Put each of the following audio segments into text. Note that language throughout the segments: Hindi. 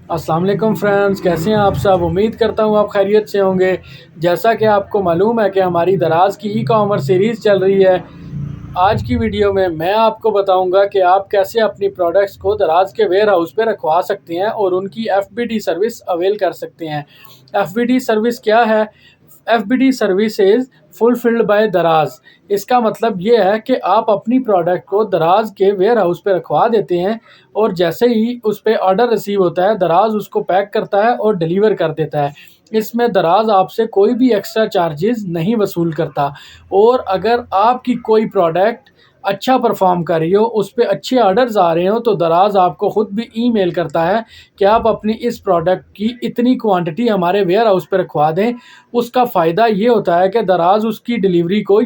अस्सलाम वालेकुम फ्रेंड्स, कैसे हैं आप सब। उम्मीद करता हूँ आप खैरियत से होंगे। जैसा कि आपको मालूम है कि हमारी दराज की ई कॉमर्स सीरीज़ चल रही है। आज की वीडियो में मैं आपको बताऊंगा कि आप कैसे अपनी प्रोडक्ट्स को दराज के वेयर हाउस पे रखवा सकते हैं और उनकी एफबीडी सर्विस अवेल कर सकते हैं। एफबीडी सर्विस क्या है? FBD service is fulfilled by दराज। इसका मतलब ये है कि आप अपनी प्रोडक्ट को दराज के वेयर हाउस पे रखवा देते हैं और जैसे ही उस पर ऑर्डर रिसीव होता है दराज उसको पैक करता है और डिलीवर कर देता है। इसमें दराज आपसे कोई भी एक्स्ट्रा चार्जेस नहीं वसूल करता। और अगर आपकी कोई प्रोडक्ट अच्छा परफॉर्म कर रही हो, उस पर अच्छे ऑर्डर्स आ रहे हो, तो दराज आपको ख़ुद भी ईमेल करता है कि आप अपनी इस प्रोडक्ट की इतनी क्वांटिटी हमारे वेयर हाउस पर रखवा दें। उसका फ़ायदा ये होता है कि दराज उसकी डिलीवरी को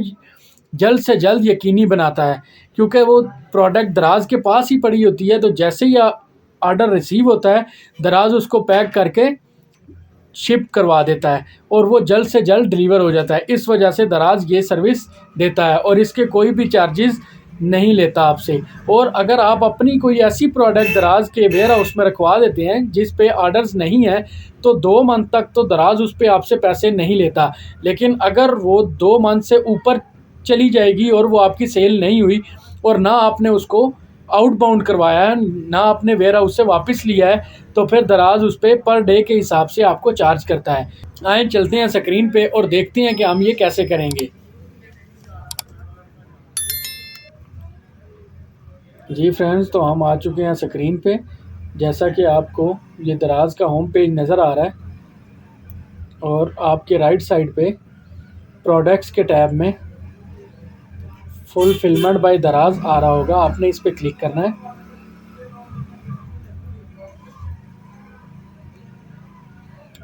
जल्द से जल्द यकीनी बनाता है, क्योंकि वो प्रोडक्ट दराज के पास ही पड़ी होती है। तो जैसे ही ऑर्डर रिसीव होता है दराज उसको पैक करके शिप करवा देता है और वो जल्द से जल्द डिलीवर हो जाता है। इस वजह से दराज ये सर्विस देता है और इसके कोई भी चार्जेस नहीं लेता आपसे। और अगर आप अपनी कोई ऐसी प्रोडक्ट दराज के वेयर हाउस में रखवा देते हैं जिस पे ऑर्डर्स नहीं है, तो 2 मंथ तक तो दराज उस पर आपसे पैसे नहीं लेता। लेकिन अगर वो 2 मंथ से ऊपर चली जाएगी और वो आपकी सेल नहीं हुई और ना आपने उसको आउटबाउंड करवाया है, ना आपने वेयर हाउस से वापस लिया है, तो फिर दराज उस पर डे के हिसाब से आपको चार्ज करता है। आए चलते हैं स्क्रीन पे और देखते हैं कि हम ये कैसे करेंगे। जी फ्रेंड्स, तो हम आ चुके हैं स्क्रीन पे। जैसा कि आपको ये दराज का होम पेज नज़र आ रहा है और आपके राइट साइड पे प्रोडक्ट्स के टैब में फुलफिलमेंट बाय दराज आ रहा होगा, आपने इस पर क्लिक करना है।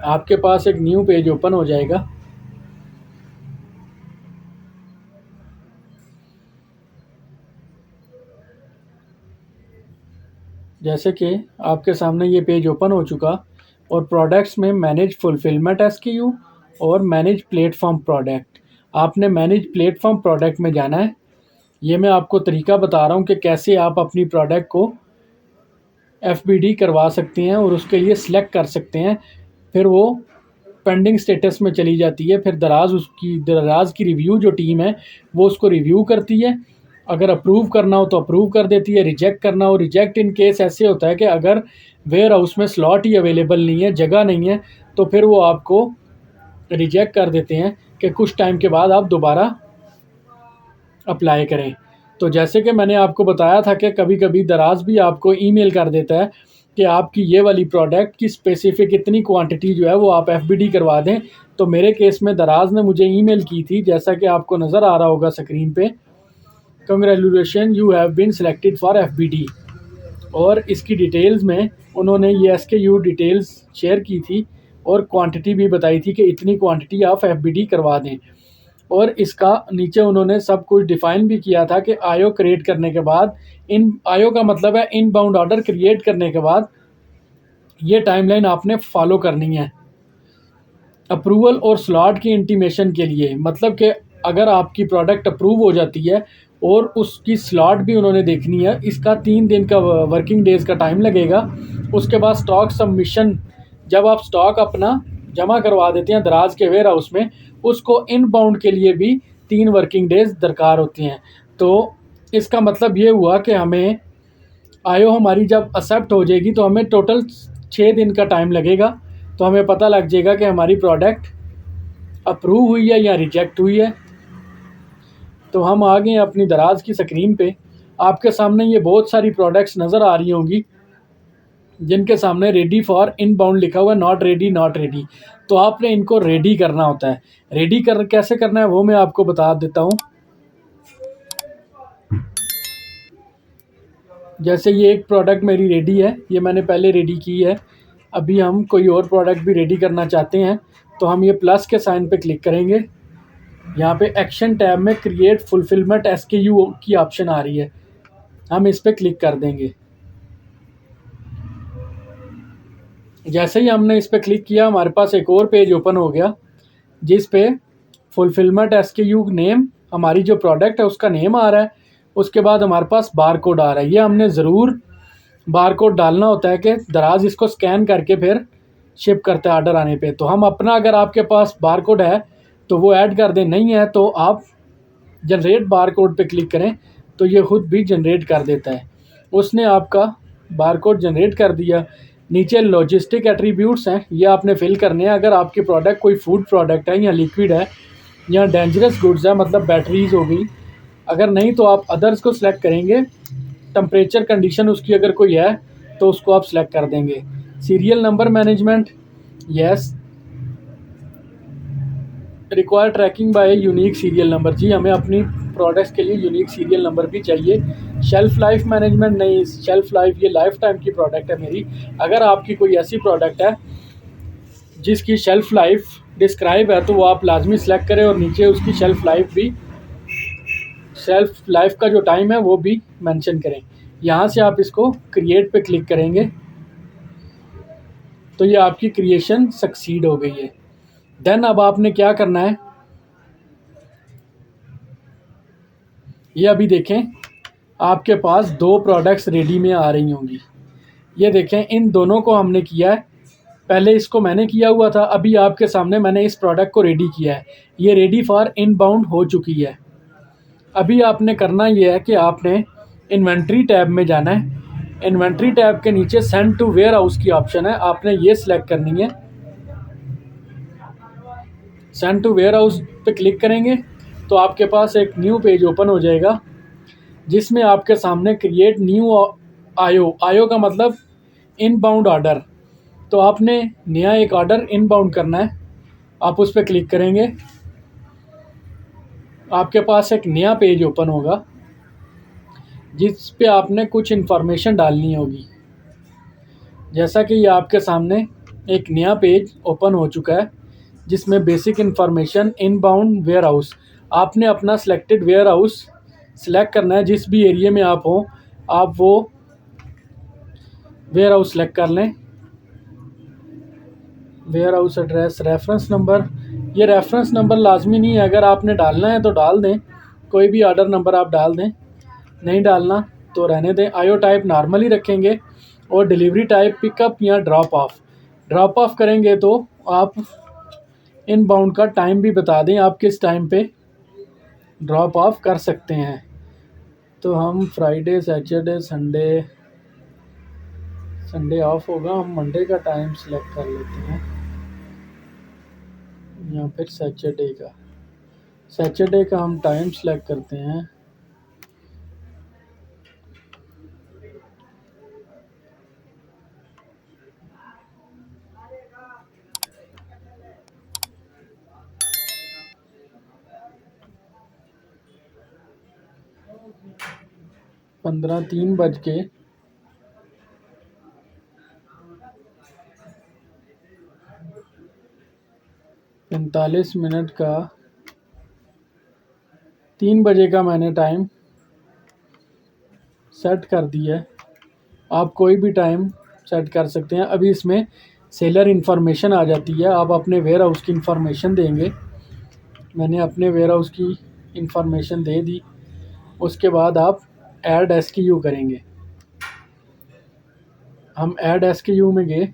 आपके पास एक न्यू पेज ओपन हो जाएगा। जैसे कि आपके सामने ये पेज ओपन हो चुका और प्रोडक्ट्स में मैनेज फुलफिलमेंट एसक्यू और मैनेज प्लेटफॉर्म प्रोडक्ट। आपने मैनेज प्लेटफॉर्म प्रोडक्ट में जाना है। ये मैं आपको तरीका बता रहा हूँ कि कैसे आप अपनी प्रोडक्ट को एफबीडी करवा सकते हैं और उसके लिए सिलेक्ट कर सकते हैं। फिर वो पेंडिंग स्टेटस में चली जाती है। फिर दराज की रिव्यू जो टीम है वो उसको रिव्यू करती है। अगर अप्रूव करना हो तो अप्रूव कर देती है, रिजेक्ट करना हो रिजेक्ट। इन केस ऐसे होता है कि अगर वेयर हाउस में स्लॉट ही अवेलेबल नहीं है, जगह नहीं है, तो फिर वो आपको रिजेक्ट कर देते हैं कि कुछ टाइम के बाद आप दोबारा अप्लाई करें। तो जैसे कि मैंने आपको बताया था कि कभी कभी दराज भी आपको ईमेल कर देता है कि आपकी ये वाली प्रोडक्ट की स्पेसिफिक इतनी क्वांटिटी जो है वो आप एफबीडी करवा दें। तो मेरे केस में दराज ने मुझे ईमेल की थी, जैसा कि आपको नज़र आ रहा होगा स्क्रीन पे, congratulation you have been selected for FBD. और इसकी डिटेल्स में उन्होंने ये एसकेयू डिटेल्स शेयर की थी और क्वांटिटी भी बताई थी कि इतनी क्वांटिटी आप एफबीडी करवा दें। और इसका नीचे उन्होंने सब कुछ डिफ़ाइन भी किया था कि आईओ क्रिएट करने के बाद, इन आईओ का मतलब है इनबाउंड ऑर्डर क्रिएट करने के बाद ये टाइमलाइन आपने फॉलो करनी है अप्रूवल और स्लॉट की इंटीमेशन के लिए। मतलब कि अगर आपकी प्रोडक्ट अप्रूव हो जाती है और उसकी स्लॉट भी उन्होंने देखनी है, इसका 3 दिन का वर्किंग डेज़ का टाइम लगेगा। उसके बाद स्टॉक सबमिशन, जब आप स्टॉक अपना जमा करवा देते हैं दराज के वेयर हाउस में, उसको इनबाउंड के लिए भी 3 वर्किंग डेज़ दरकार होती हैं। तो इसका मतलब ये हुआ कि हमें आईओ हमारी जब एक्सेप्ट हो जाएगी तो हमें टोटल 6 दिन का टाइम लगेगा। तो हमें पता लग जाएगा कि हमारी प्रोडक्ट अप्रूव हुई है या रिजेक्ट हुई है। तो हम आ गए अपनी दराज की स्क्रीन पे। आपके सामने ये बहुत सारी प्रोडक्ट्स नज़र आ रही होंगी जिनके सामने रेडी फॉर इनबाउंड लिखा हुआ है, नॉट रेडी नॉट रेडी। तो आपने इनको रेडी करना होता है। रेडी कैसे करना है वो मैं आपको बता देता हूँ। जैसे ये एक प्रोडक्ट मेरी रेडी है, ये मैंने पहले रेडी की है। अभी हम कोई और प्रोडक्ट भी रेडी करना चाहते हैं तो हम ये प्लस के साइन पे क्लिक करेंगे। यहाँ पे एक्शन टैब में क्रिएट फुलफिलमेंट एसकेयू की ऑप्शन आ रही है, हम इस पर क्लिक कर देंगे। जैसे ही हमने इस पर क्लिक किया हमारे पास एक और पेज ओपन हो गया जिस पे फुलफिलमेंट एसकेयू नेम, हमारी जो प्रोडक्ट है उसका नेम आ रहा है। उसके बाद हमारे पास बार कोड आ रहा है। ये हमने ज़रूर बारकोड डालना होता है कि दराज इसको स्कैन करके फिर शिप करता है ऑर्डर आने पे। तो हम अपना, अगर आपके पास बारकोड है तो वो ऐड कर दें, नहीं है तो आप जनरेट बारकोड पे क्लिक करें तो ये खुद भी जनरेट कर देता है। उसने आपका बारकोड जनरेट कर दिया। नीचे लॉजिस्टिक एट्रीब्यूट्स हैं, ये आपने फिल करने हैं। अगर आपकी प्रोडक्ट कोई फूड प्रोडक्ट है या लिक्विड है या डेंजरस गुड्स है, मतलब बैटरीज हो गई, अगर नहीं तो आप अदर्स को सिलेक्ट करेंगे। टेम्परेचर कंडीशन उसकी अगर कोई है तो उसको आप सिलेक्ट कर देंगे। Serial number management, yes. Require tracking by unique serial number, जी हमें अपनी प्रोडक्ट्स के लिए यूनिक सीरियल नंबर भी चाहिए। शेल्फ़ लाइफ मैनेजमेंट, नहीं, शेल्फ़ लाइफ ये लाइफ टाइम की प्रोडक्ट है मेरी। अगर आपकी कोई ऐसी प्रोडक्ट है जिसकी शेल्फ़ लाइफ डिस्क्राइब है तो वो आप लाजमी सेलेक्ट करें और नीचे उसकी शेल्फ़ लाइफ भी, शेल्फ़ लाइफ का जो टाइम है वो भी मेंशन करें। यहाँ से आप इसको क्रिएट पे क्लिक करेंगे तो ये आपकी क्रिएशन सक्सीड हो गई है। देन अब आपने क्या करना है, ये अभी देखें आपके पास दो प्रोडक्ट्स रेडी में आ रही होंगी। ये देखें इन दोनों को हमने किया है। पहले इसको मैंने किया हुआ था, अभी आपके सामने मैंने इस प्रोडक्ट को रेडी किया है। ये रेडी फॉर इनबाउंड हो चुकी है। अभी आपने करना ये है कि आपने इन्वेंट्री टैब में जाना है। इन्वेंट्री टैब के नीचे सेंड टू वेयर हाउस की ऑप्शन है, आपने ये सिलेक्ट करनी है। सेंड टू वेयर हाउस पे क्लिक करेंगे तो आपके पास एक न्यू पेज ओपन हो जाएगा जिसमें आपके सामने क्रिएट न्यू आयो, आयो का मतलब इनबाउंड ऑर्डर। तो आपने नया एक ऑर्डर इनबाउंड करना है, आप उस पर क्लिक करेंगे। आपके पास एक नया पेज ओपन होगा जिस पे आपने कुछ इन्फॉर्मेशन डालनी होगी। जैसा कि ये आपके सामने एक नया पेज ओपन हो चुका है जिसमें basic information inbound warehouse, आपने अपना सिलेक्टेड वेयर हाउस सिलेक्ट करना है। जिस भी एरिया में आप हो आप वो वेयर हाउस सेलेक्ट कर लें। Warehouse address, reference number, ये रेफरेंस नंबर लाजमी नहीं है, अगर आपने डालना है तो डाल दें, कोई भी ऑर्डर नंबर आप डाल दें, नहीं डालना तो रहने दें। आयो टाइप नॉर्मली रखेंगे और डिलीवरी टाइप पिकअप या ड्रॉप ऑफ। ड्रॉप ऑफ करेंगे तो आप इनबाउंड का टाइम भी बता दें, आप किस टाइम पे ड्रॉप ऑफ कर सकते हैं। तो हम Friday, Saturday, Sunday, Sunday off होगा, हम मंडे का टाइम सेलेक्ट कर लेते हैं या फिर सैटरडे का हम टाइम सेलेक्ट करते हैं। पंद्रह 3:45 का 3 बजे का मैंने टाइम सेट कर दिया है। आप कोई भी टाइम सेट कर सकते हैं। अभी इसमें सेलर इन्फॉर्मेशन आ जाती है, आप अपने वेयर हाउस की इन्फॉर्मेशन देंगे। मैंने अपने वेयर हाउस की इन्फॉर्मेशन दे दी। उसके बाद आप ऐड SKU करेंगे। हम ऐड SKU में गए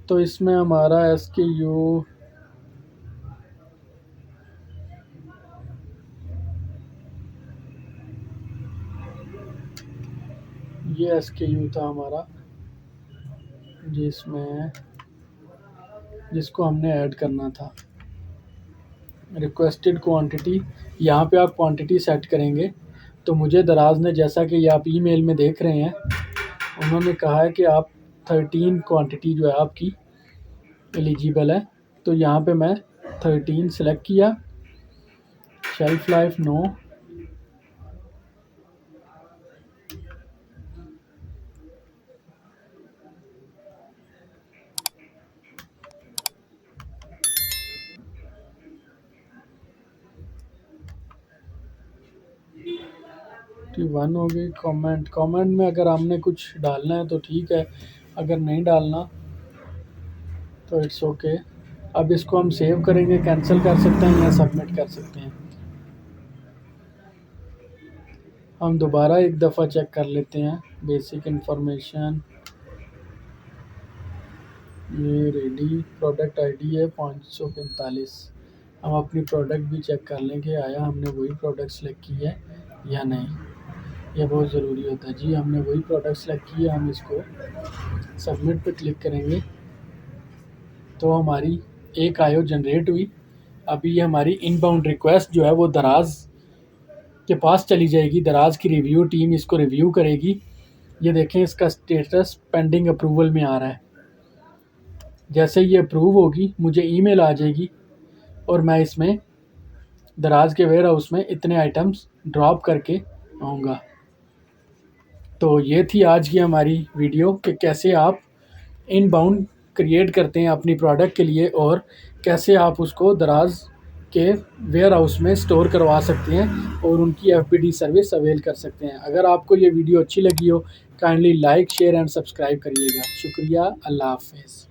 तो इसमें हमारा SKU ये SKU था हमारा जिसको हमने ऐड करना था। रिक्वेस्टेड क्वांटिटी, यहाँ पे आप क्वांटिटी सेट करेंगे। तो मुझे दराज ने, जैसा कि ये आप ईमेल में देख रहे हैं, उन्होंने कहा है कि आप 13 क्वांटिटी जो है आपकी एलिजिबल है। तो यहाँ पे मैं 13 सेलेक्ट किया। शेल्फ लाइफ नो, वन हो गई। कमेंट में अगर हमने कुछ डालना है तो ठीक है, अगर नहीं डालना तो इट्स ओके। अब इसको हम सेव करेंगे, कैंसिल कर सकते हैं या सबमिट कर सकते हैं। हम दोबारा एक दफ़ा चेक कर लेते हैं बेसिक इन्फॉर्मेशन। ये रेडी प्रोडक्ट आईडी है 545। हम अपनी प्रोडक्ट भी चेक कर लें कि आया हमने वही प्रोडक्ट सेलेक्ट की है या नहीं। ये बहुत ज़रूरी होता है जी, हमने वही प्रोडक्ट सेलेक्ट की है। हम इसको सबमिट पे क्लिक करेंगे तो हमारी एक आयो जनरेट हुई। अभी ये हमारी इनबाउंड रिक्वेस्ट जो है वो दराज के पास चली जाएगी। दराज की रिव्यू टीम इसको रिव्यू करेगी। ये देखें इसका स्टेटस पेंडिंग अप्रूवल में आ रहा है। जैसे ये अप्रूव होगी मुझे ईमेल आ जाएगी और मैं इसमें दराज के वेयर हाउस में इतने आइटम्स ड्रॉप करके आऊँगा। तो ये थी आज की हमारी वीडियो कि कैसे आप इनबाउंड क्रिएट करते हैं अपनी प्रोडक्ट के लिए और कैसे आप उसको दराज के वेयर हाउस में स्टोर करवा सकते हैं और उनकी एफपीडी सर्विस अवेल कर सकते हैं। अगर आपको ये वीडियो अच्छी लगी हो kindly like share and subscribe करिएगा। शुक्रिया, अल्लाह हाफिज़।